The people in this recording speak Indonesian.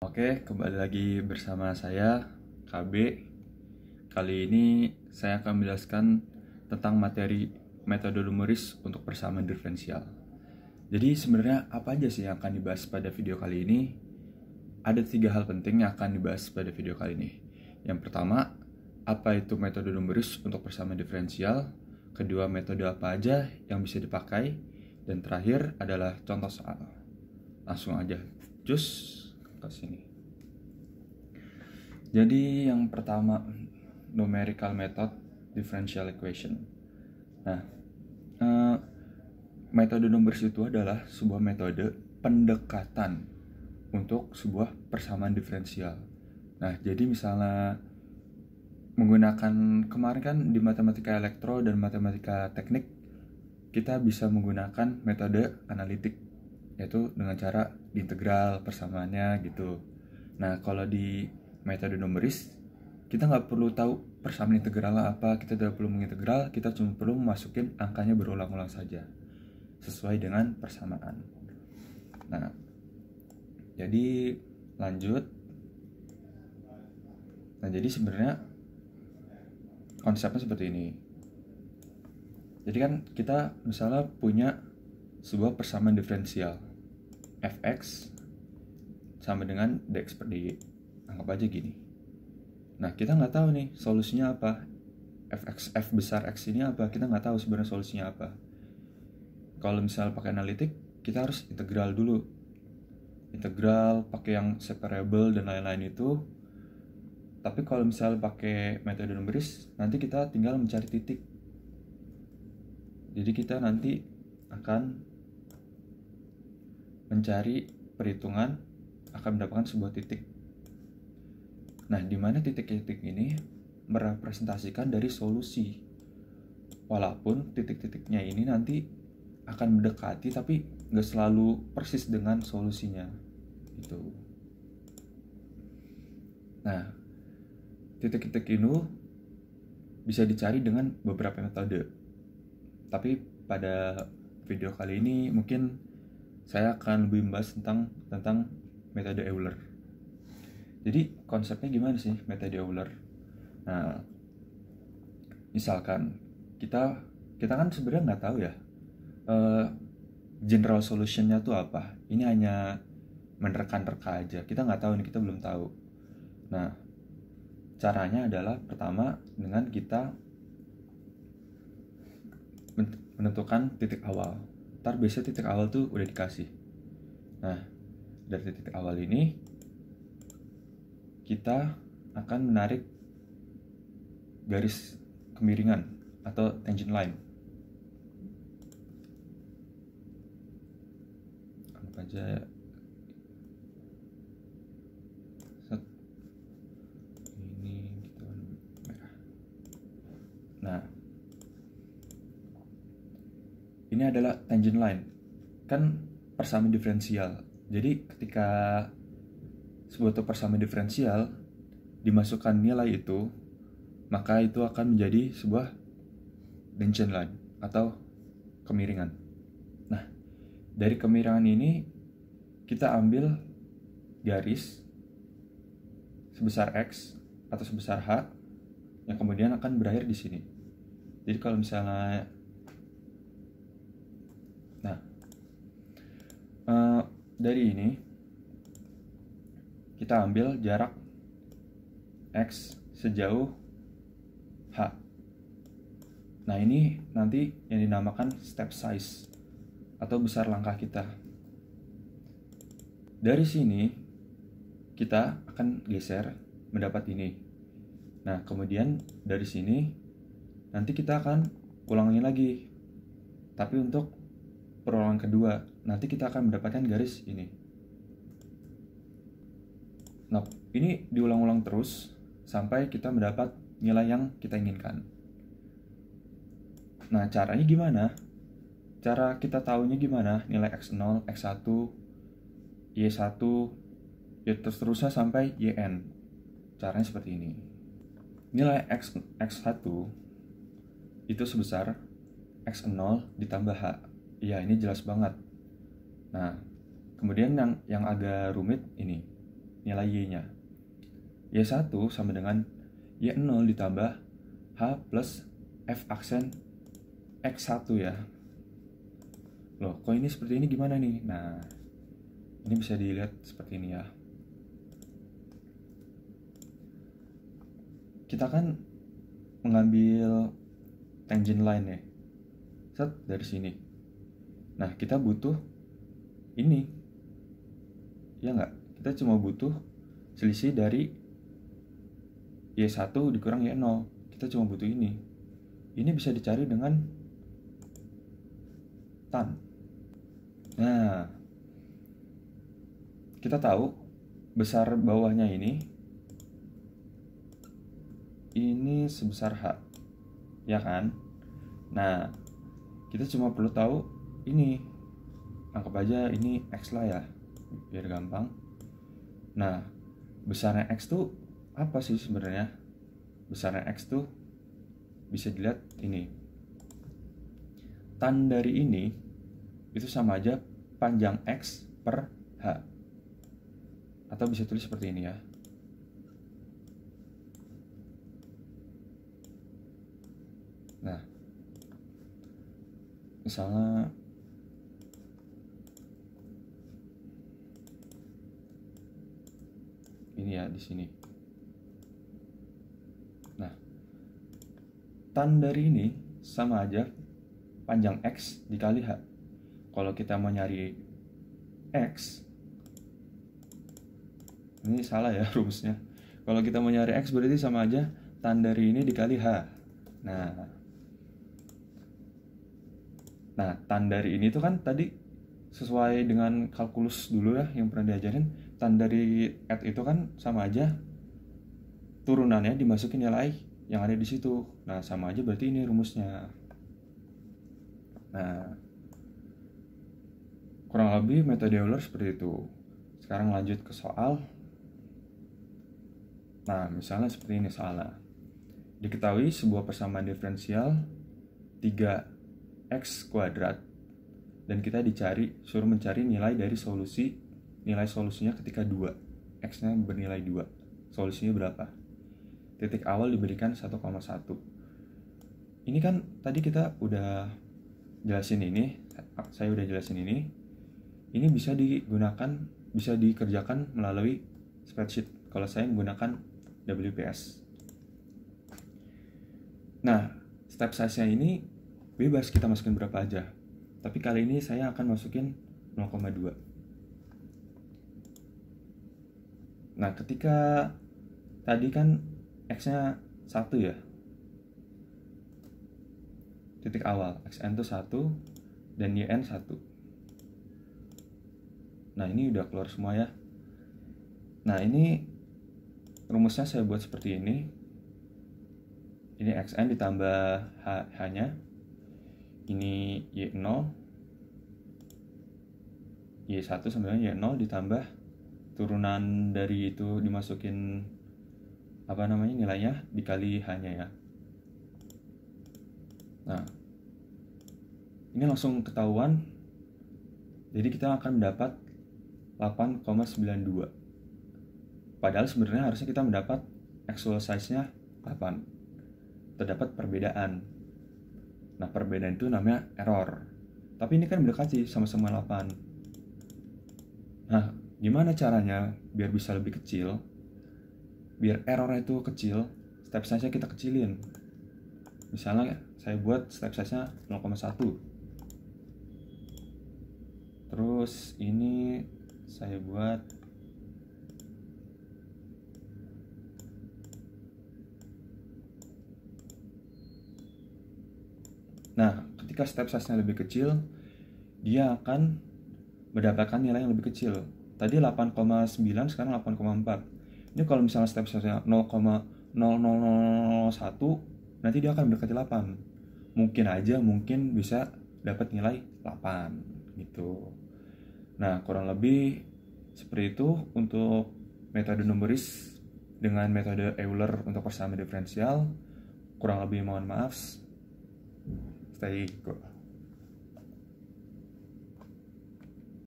Oke, kembali lagi bersama saya, KB. Kali ini saya akan menjelaskan tentang materi metode numeris untuk persamaan diferensial. Jadi sebenarnya apa aja sih yang akan dibahas pada video kali ini? Ada 3 hal penting yang akan dibahas pada video kali ini. Yang pertama, apa itu metode numeris untuk persamaan diferensial? Kedua, metode apa aja yang bisa dipakai? Dan terakhir adalah contoh soal. Langsung aja, cus ke sini. Jadi yang pertama, numerical method differential equation. Nah, metode numeris itu adalah sebuah metode pendekatan untuk sebuah persamaan diferensial. Nah, jadi misalnya menggunakan kemarin kan di matematika elektro dan matematika teknik kita bisa menggunakan metode analitik, yaitu dengan cara diintegral persamaannya gitu. Nah, kalau di metode numeris kita nggak perlu tahu persamaan integralnya apa, kita tidak perlu mengintegral, kita cuma perlu masukin angkanya berulang-ulang saja sesuai dengan persamaan. Nah, jadi lanjut. Nah, jadi sebenarnya konsepnya seperti ini. Jadi kan kita misalnya punya sebuah persamaan diferensial fx sama dengan dx per dy. Anggap aja gini. Nah, kita nggak tahu nih solusinya apa. F besar x ini apa, kita nggak tahu sebenarnya solusinya apa. Kalau misalnya pakai analitik, kita harus integral dulu. Integral pakai yang separable dan lain-lain itu. Tapi kalau misalnya pakai metode numeris, nanti kita tinggal mencari titik. Jadi kita nanti akan mencari perhitungan, akan mendapatkan sebuah titik. Nah, di mana titik-titik ini merepresentasikan dari solusi. Walaupun titik-titiknya ini nanti akan mendekati, tapi nggak selalu persis dengan solusinya. Gitu. Nah, titik-titik ini bisa dicari dengan beberapa metode. Tapi pada video kali ini mungkin saya akan lebih membahas tentang metode Euler. Jadi konsepnya gimana sih metode Euler? Nah, misalkan kita kan sebenarnya nggak tahu ya general solutionnya tuh apa. Ini hanya menerka-nerka aja. Kita nggak tahu nih, kita belum tahu. Nah, caranya adalah pertama dengan kita menentukan titik awal. Ntar biasanya titik awal tuh udah dikasih. Nah, dari titik awal ini kita akan menarik garis kemiringan atau tangent line. Anggap aja ini gitu merah. Nah, ini adalah tangent line. Kan persamaan diferensial. Jadi ketika sebuah persamaan diferensial dimasukkan nilai itu, maka itu akan menjadi sebuah tangent line atau kemiringan. Nah, dari kemiringan ini kita ambil garis sebesar x atau sebesar h yang kemudian akan berakhir di sini. Jadi kalau misalnya dari ini kita ambil jarak x sejauh h. Nah, ini nanti yang dinamakan step size atau besar langkah kita. Dari sini kita akan geser mendapat ini. Nah, kemudian dari sini nanti kita akan ulangi lagi. Tapi untuk perulangan kedua, nanti kita akan mendapatkan garis ini. Nah, ini diulang-ulang terus sampai kita mendapat nilai yang kita inginkan. Nah, caranya gimana? Cara kita tahunya gimana? Nilai x0, x1, y1, ya terus-terusnya sampai yn. Caranya seperti ini. Nilai x1 itu sebesar x0 ditambah h. Iya, ini jelas banget. Nah, kemudian yang agak rumit ini. nilai Y-nya. Y1 sama dengan Y0 ditambah H plus F aksen X1 ya. Loh, kok ini seperti ini gimana nih? Nah, ini bisa dilihat seperti ini ya. Kita kan mengambil tangent line ya, set dari sini. Nah, kita butuh ini, ya nggak? Kita cuma butuh selisih dari Y1 dikurang Y0. Kita cuma butuh ini. Ini bisa dicari dengan tan. Nah, kita tahu besar bawahnya ini sebesar H, ya kan? Nah, kita cuma perlu tahu ini, anggap aja ini X lah ya, biar gampang. Nah, besarnya X tuh apa sih sebenarnya? Besarnya X tuh bisa dilihat ini. Tan dari ini itu sama aja panjang X per H. Atau bisa tulis seperti ini ya. Nah, misalnya ini ya di sini. Nah, tan dari ini sama aja panjang X dikali H. Kalau kita mau nyari X, ini salah ya rumusnya. Kalau kita mau nyari X berarti sama aja tan dari ini dikali H. Nah, tan dari ini tuh kan tadi sesuai dengan kalkulus dulu ya yang pernah diajarin. Tan dari at itu kan sama aja turunannya dimasukin nilai yang ada di situ. Nah, sama aja berarti ini rumusnya. Nah, kurang lebih metode Euler seperti itu. Sekarang lanjut ke soal. Nah, misalnya seperti ini soalnya. Diketahui sebuah persamaan diferensial 3x kuadrat dan kita suruh mencari nilai dari nilai solusinya ketika 2, x-nya bernilai 2. Solusinya berapa? Titik awal diberikan 1,1. Ini kan tadi kita udah jelasin ini, saya udah jelasin ini. Ini bisa dikerjakan melalui spreadsheet kalau saya menggunakan WPS. Nah, step size-nya ini bebas kita masukin berapa aja. Tapi kali ini saya akan masukin 0,2. Nah, ketika tadi kan X-nya 1 ya. Titik awal, XN itu 1 dan YN 1. Nah, ini udah keluar semua ya. Nah, ini rumusnya saya buat seperti ini. Ini XN ditambah H-nya. Ini Y0. Y1 sama dengan Y0 ditambah turunan dari itu dimasukin nilainya dikali H-nya ya. Nah, ini langsung ketahuan. Jadi kita akan mendapat 8,92. Padahal sebenarnya harusnya kita mendapat actual size-nya 8. Terdapat perbedaan. Nah, perbedaan itu namanya error. Tapi ini kan mendekati sama-sama 8. Nah, gimana caranya biar bisa lebih kecil? Biar errornya itu kecil, step size-nya kita kecilin. Misalnya saya buat step size-nya 0,1. Terus ini saya buat Nah, ketika step size-nya lebih kecil, dia akan mendapatkan nilai yang lebih kecil. Tadi 8,9, sekarang 8,4. Ini kalau misalnya step size-nya 0,0001, nanti dia akan mendekati 8. Mungkin bisa dapat nilai 8 gitu. Nah, kurang lebih seperti itu untuk metode numeris dengan metode Euler untuk persamaan diferensial. Kurang lebih mohon maaf. Stay cool.